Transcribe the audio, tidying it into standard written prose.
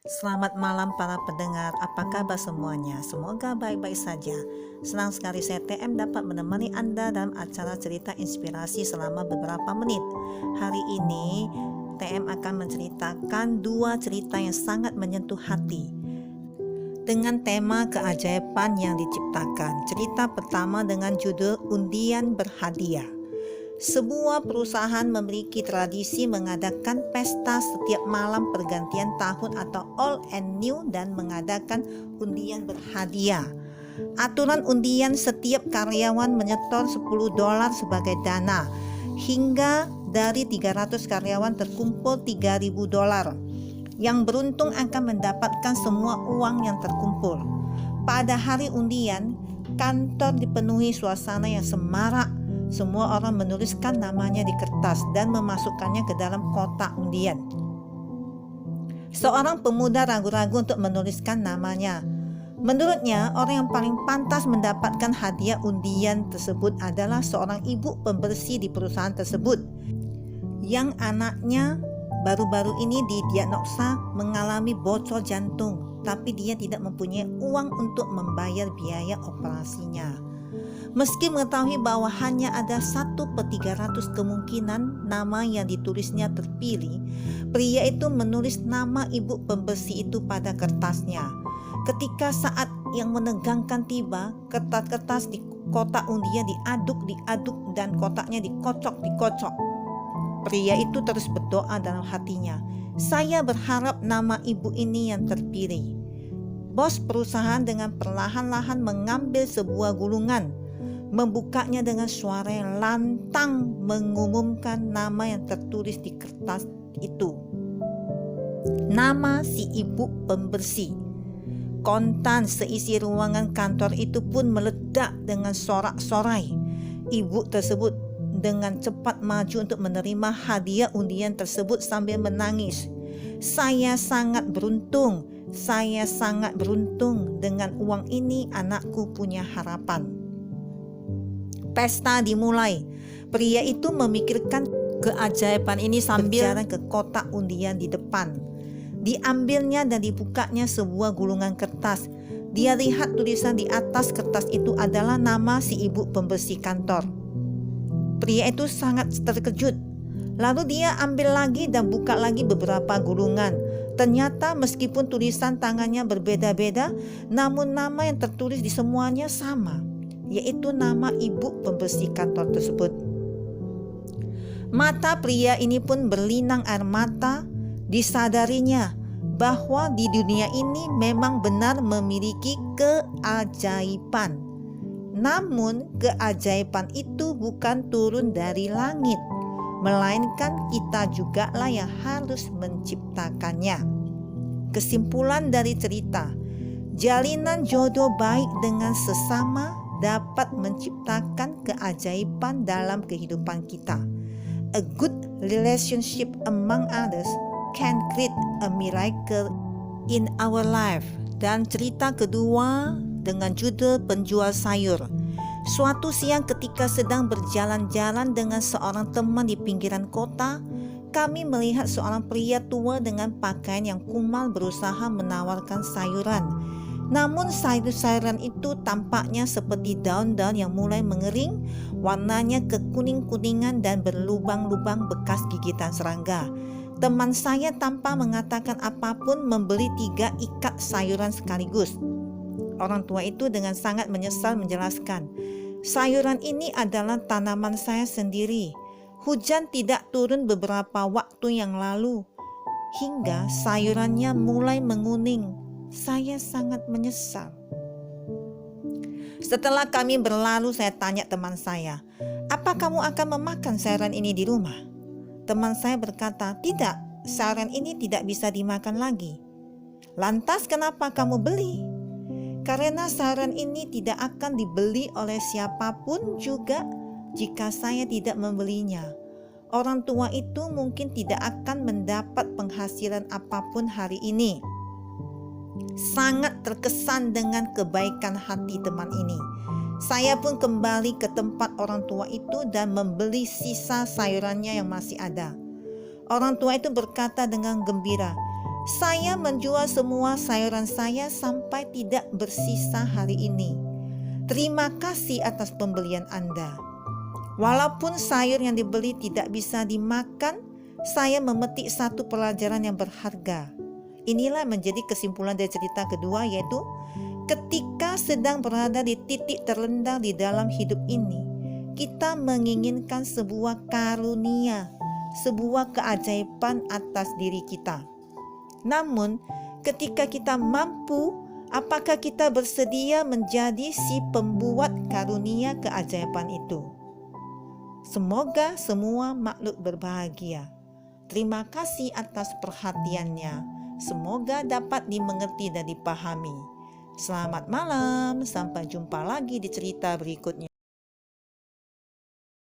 Selamat malam para pendengar, apa kabar semuanya? Semoga baik-baik saja. Senang sekali saya TM dapat menemani Anda dalam acara cerita inspirasi selama beberapa menit. Hari ini TM akan menceritakan dua cerita yang sangat menyentuh hati dengan tema keajaiban yang diciptakan. Cerita pertama dengan judul Undian Berhadiah. Sebuah perusahaan memiliki tradisi mengadakan pesta setiap malam pergantian tahun atau Old and New dan mengadakan undian berhadiah. Aturan undian, setiap karyawan menyetor $10 sebagai dana. Hingga dari 300 karyawan terkumpul $3.000. Yang beruntung akan mendapatkan semua uang yang terkumpul. Pada hari undian, kantor dipenuhi suasana yang semarak. Semua orang menuliskan namanya di kertas dan memasukkannya ke dalam kotak undian. Seorang pemuda ragu-ragu untuk menuliskan namanya. Menurutnya, orang yang paling pantas mendapatkan hadiah undian tersebut adalah seorang ibu pembersih di perusahaan tersebut, yang anaknya baru-baru ini didiagnosa mengalami bocor jantung, tapi dia tidak mempunyai uang untuk membayar biaya operasinya. Meski mengetahui bahwa hanya ada 1/300 kemungkinan nama yang ditulisnya terpilih, pria itu menulis nama ibu pembersih itu pada kertasnya. Ketika saat yang menegangkan tiba, kertas-kertas di kotak undian diaduk dan kotaknya dikocok. Pria itu terus berdoa dalam hatinya, "Saya berharap nama ibu ini yang terpilih." Bos perusahaan dengan perlahan-lahan mengambil sebuah gulungan, membukanya dengan suara yang lantang, mengumumkan nama yang tertulis di kertas itu. Nama si ibu pembersih. Kontan seisi ruangan kantor itu pun meledak dengan sorak-sorai. Ibu tersebut dengan cepat maju untuk menerima hadiah undian tersebut sambil menangis. Saya sangat beruntung dengan uang ini anakku punya harapan." Pesta dimulai. Pria itu memikirkan keajaiban ini sambil berjalan ke kotak undian di depan. Diambilnya dan dibukanya sebuah gulungan kertas. Dia lihat tulisan di atas kertas itu adalah nama si ibu pembersih kantor. Pria itu sangat terkejut. Lalu dia ambil lagi dan buka lagi beberapa gulungan. Ternyata meskipun tulisan tangannya berbeda-beda, namun nama yang tertulis di semuanya sama, yaitu nama ibu pembersih kantor tersebut. Mata pria ini pun berlinang air mata. Disadarinya bahwa di dunia ini memang benar memiliki keajaiban. Namun keajaiban itu bukan turun dari langit, melainkan kita jugalah yang harus menciptakannya. Kesimpulan dari cerita, jalinan jodoh baik dengan sesama dapat menciptakan keajaiban dalam kehidupan kita. A good relationship among others can create a miracle in our life. Dan cerita kedua dengan judul Penjual Sayur. Suatu siang ketika sedang berjalan-jalan dengan seorang teman di pinggiran kota, kami melihat seorang pria tua dengan pakaian yang kumal berusaha menawarkan sayuran. Namun sayur-sayuran itu tampaknya seperti daun-daun yang mulai mengering, warnanya kekuning-kuningan dan berlubang-lubang bekas gigitan serangga. Teman saya tanpa mengatakan apapun membeli 3 ikat sayuran sekaligus. Orang tua itu dengan sangat menyesal menjelaskan, "Sayuran ini adalah tanaman saya sendiri. Hujan tidak turun beberapa waktu yang lalu, hingga sayurannya mulai menguning. Saya sangat menyesal." Setelah kami berlalu, saya tanya teman saya, "Apa kamu akan memakan sayuran ini di rumah?" Teman saya berkata, "Tidak, sayuran ini tidak bisa dimakan lagi." "Lantas kenapa kamu beli?" "Karena sayuran ini tidak akan dibeli oleh siapapun juga jika saya tidak membelinya. Orang tua itu mungkin tidak akan mendapat penghasilan apapun hari ini." Sangat terkesan dengan kebaikan hati teman ini. Saya pun kembali ke tempat orang tua itu dan membeli sisa sayurannya yang masih ada. Orang tua itu berkata dengan gembira, Saya menjual semua sayuran saya sampai tidak bersisa hari ini. Terima kasih atas pembelian Anda. Walaupun sayur yang dibeli tidak bisa dimakan, saya memetik satu pelajaran yang berharga. Inilah menjadi kesimpulan dari cerita kedua, yaitu ketika sedang berada di titik terendah di dalam hidup ini, kita menginginkan sebuah karunia, sebuah keajaiban atas diri kita. Namun, ketika kita mampu, apakah kita bersedia menjadi si pembuat karunia keajaiban itu? Semoga semua makhluk berbahagia. Terima kasih atas perhatiannya. Semoga dapat dimengerti dan dipahami. Selamat malam, sampai jumpa lagi di cerita berikutnya.